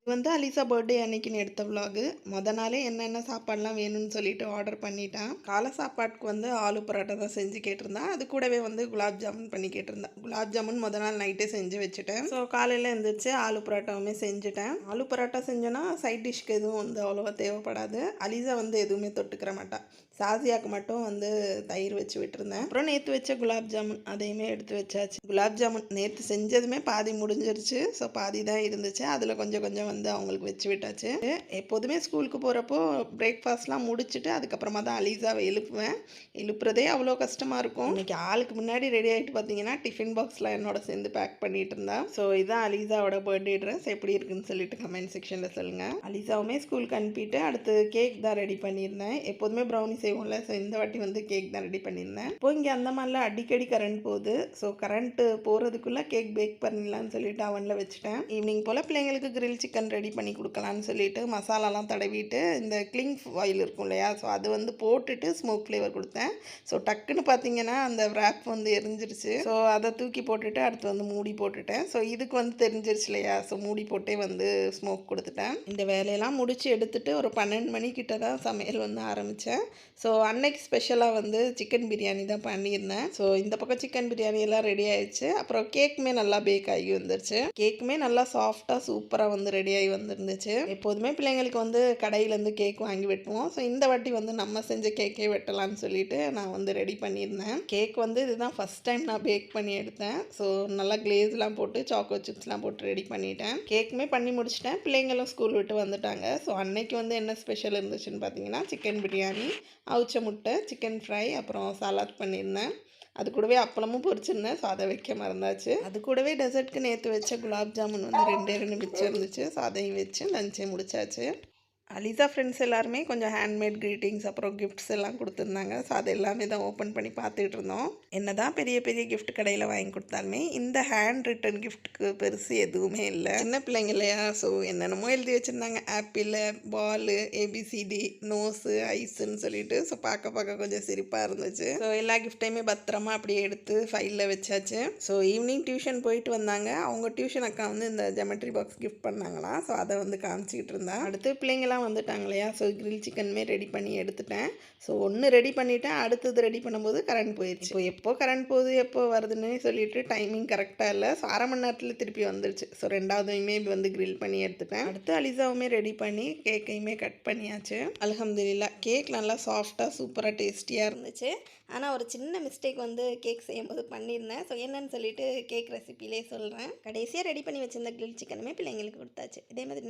இது வந்து அலிசா பர்த்டே அன்னைக்குன்னு எடுத்த விலாகு. நாளே என்னென்ன சாப்பாடுலாம் வேணும்னு சொல்லிட்டு ஆர்டர் பண்ணிட்டேன். காலை சாப்பாட்டுக்கு வந்து ஆலு பரோட்டா தான் செஞ்சு கேட்டிருந்தேன். அது கூடவே வந்து குலாப் ஜாமுன் பண்ணி கேட்டிருந்தேன். குலாப் ஜாமுன் நாள் நைட்டே செஞ்சு வச்சுட்டேன். ஸோ காலையில் எழுந்திரிச்சு ஆலு பரோட்டாவுமே செஞ்சுட்டேன். ஆலு பரோட்டா செஞ்சோன்னா சைட் டிஷ்க்கு எதுவும் வந்து அவ்வளோவா தேவைப்படாது. அலிசா வந்து எதுவுமே தொட்டுக்கிற மாட்டான். சாசியாவுக்கு மட்டும் வந்து தயிர் வச்சு விட்டுருந்தேன். அப்புறம் நேற்று வச்ச குலாப் ஜாமுன் அதையுமே எடுத்து வச்சாச்சு. குலாப் ஜாமுன் நேற்று செஞ்சதுமே பாதி முடிஞ்சிருச்சு. ஸோ பாதி தான் இருந்துச்சு. அதில் கொஞ்சம் கொஞ்சம் வந்து அவங்களுக்கு வச்சு விட்டாச்சு. எப்போதுமே ஸ்கூலுக்கு போகிறப்போ பிரேக்ஃபாஸ்ட்லாம் முடிச்சுட்டு அதுக்கப்புறமா தான் அலீசாவை எழுப்புவேன். எழுப்புறதே அவ்வளோ கஷ்டமாக இருக்கும். இன்னைக்கு ஆளுக்கு முன்னாடி ரெடி ஆகிட்டு பார்த்தீங்கன்னா டிஃபின் பாக்ஸில் என்னோட சேர்ந்து பேக் பண்ணிட்டு இருந்தா. ஸோ இதான் அலீசாவோட பர்த்டே ட்ரெஸ் எப்படி இருக்குன்னு சொல்லிட்டு கமெண்ட் செக்ஷனில் சொல்லுங்கள். அலீசாவுமே ஸ்கூலுக்கு அனுப்பிட்டு அடுத்து கேக் தான் ரெடி பண்ணியிருந்தேன். எப்போதுமே ப்ரௌனி செய்வோம்ல, ஸோ இந்த வாட்டி வந்து கேக் தான் ரெடி பண்ணியிருந்தேன். இப்போ இங்கே அந்த மாதிரிலாம் அடிக்கடி கரண்ட் போகுது. ஸோ கரண்ட்டு போகிறதுக்குள்ளே கேக் பேக் பண்ணிடலான்னு சொல்லிட்டு அவனில் வச்சுட்டேன். ஈவினிங் போல் பிள்ளைங்களுக்கு கிரில் சிக்கன் ரெடி பண்ணி கொடுக்கலான்னு சொல்லிட்டு மசாலாலாம் தடவிட்டு இந்த கிளிங் ஆயில் இருக்கும் இல்லையா, ஸோ அது வந்து போட்டுட்டு ஸ்மோக் ஃப்ளேவர் கொடுத்தேன். ஸோ டக்குன்னு பார்த்தீங்கன்னா அந்த ரேப் வந்து எரிஞ்சிருச்சு. ஸோ அதை தூக்கி போட்டுட்டு அடுத்து வந்து மூடி போட்டுட்டேன். ஸோ இதுக்கு வந்து தெரிஞ்சிருச்சு இல்லையா, ஸோ மூடி போட்டே வந்து ஸ்மோக் கொடுத்துட்டேன். இந்த வேலையெல்லாம் முடிச்சு எடுத்துட்டு ஒரு 12 மணிக்கிட்ட தான் சமையல் வந்து ஆரம்பித்தேன். ஸோ அன்னைக்கு ஸ்பெஷலாக வந்து சிக்கன் பிரியாணி தான் பண்ணியிருந்தேன். ஸோ இந்த பக்கம் சிக்கன் பிரியாணி எல்லாம் ரெடி ஆயிடுச்சு. அப்புறம் கேக்குமே நல்லா பேக் ஆகி வந்துருச்சு. கேக்குமே நல்லா சாஃப்டாக சூப்பராக வந்து ரெடி ஆகி வந்துருந்துச்சு. எப்போதுமே பிள்ளைங்களுக்கு வந்து கடையிலேருந்து கேக் வாங்கி வெட்டுவோம். ஸோ இந்த வாட்டி வந்து நம்ம செஞ்ச கேக்கே வெட்டலான்னு சொல்லிட்டு நான் வந்து ரெடி பண்ணியிருந்தேன். கேக் வந்து இதுதான் ஃபஸ்ட் டைம் நான் பேக் பண்ணி எடுத்தேன். ஸோ நல்லா கிளேஸ்லாம் போட்டு சாக்கோ சிப்ஸ்லாம் போட்டு ரெடி பண்ணிட்டேன். கேக்குமே பண்ணி முடிச்சிட்டேன். பிள்ளைங்களும் ஸ்கூல் விட்டு வந்துட்டாங்க. ஸோ அன்னைக்கு வந்து என்ன ஸ்பெஷல் இருந்துச்சுன்னு பார்த்தீங்கன்னா சிக்கன் பிரியாணி, அவிச்ச முட்டை, சிக்கன் ஃப்ரை, அப்புறம் சாலாட் பண்ணியிருந்தேன். அது கூடவே அப்பளமும் பொரிச்சிருந்தேன். ஸோ அதை வைக்க மறந்தாச்சு. அது கூடவே டெசர்ட்க்கு நேற்று வச்ச குலாப் ஜாமுன் வந்து 2 மிச்சம் இருந்துச்சு. ஸோ அதையும் வச்சு லஞ்சே முடிச்சாச்சு. அலிசா ஃப்ரெண்ட்ஸ் எல்லாருமே கொஞ்சம் ஹேண்ட்மேட் க்ரீட்டிங்ஸ் அப்புறம் கிஃப்ட்ஸ் எல்லாம் கொடுத்துருந்தாங்க. ஸோ அது எல்லாமே தான் ஓப்பன் பண்ணி பார்த்துட்டு இருந்தோம். என்ன தான் பெரிய பெரிய கிஃப்ட் கடையில் வாங்கி கொடுத்தாலுமே இந்த ஹேண்ட் ரிட்டன் கிஃப்ட்டுக்கு பெருசு எதுவுமே இல்லை. சின்ன பிள்ளைங்க இல்லையா, ஸோ என்னென்னமோ எழுதி வச்சுருந்தாங்க. ஆப்பிள், பாலு, ஏபிசிடி, நோஸு, ஐஸுன்னு சொல்லிட்டு. ஸோ பார்க்க கொஞ்சம் சிரிப்பாக இருந்துச்சு. ஸோ எல்லா கிஃப்ட்டையுமே பத்திரமா அப்படியே எடுத்து ஃபைலில் வச்சாச்சு. ஸோ ஈவினிங் டியூஷன் போயிட்டு வந்தாங்க. அவங்க டியூஷன் அக்கா வந்து இந்த ஜெமெட்ரி பாக்ஸ் கிஃப்ட் பண்ணாங்களாம். ஸோ அதை வந்து காமிச்சிக்கிட்டு இருந்தான். அடுத்து பிள்ளைங்களாம் வந்துட்டாங்க இல்லையா, ஸோ கிரில் சிக்கனுமே ரெடி பண்ணி எடுத்துட்டேன். ஸோ ஒன்று ரெடி பண்ணிவிட்டேன். அடுத்தது ரெடி பண்ணும்போது கரண்ட் போயிடுச்சு. இப்போ எப்போ கரண்ட் போகுது எப்போ வருதுன்னு சொல்லிட்டு டைமிங் கரெக்டாக இல்லை. ஸோ 1/2 மணி நேரத்தில் திருப்பி வந்துருச்சு. ஸோ 2வதுமே வந்து கிரில் பண்ணி எடுத்துட்டேன். அடுத்து அலிசாவுமே ரெடி பண்ணி கேக்கையுமே கட் பண்ணியாச்சு. அல்ஹம்துலில்லாஹ் கேக் நல்லா சாஃப்டாக சூப்பராக டேஸ்டியாக இருந்துச்சு. ஆனால் ஒரு சின்ன மிஸ்டேக் வந்து கேக் செய்யும்போது பண்ணியிருந்தேன். ஸோ என்னன்னு சொல்லிட்டு கேக் ரெசிபிலே சொல்கிறேன். கடைசியாக ரெடி பண்ணி வச்சிருந்த கிரில் சிக்கனுமே பிள்ளைங்களுக்கு கொடுத்தாச்சு. இதே மாதிரி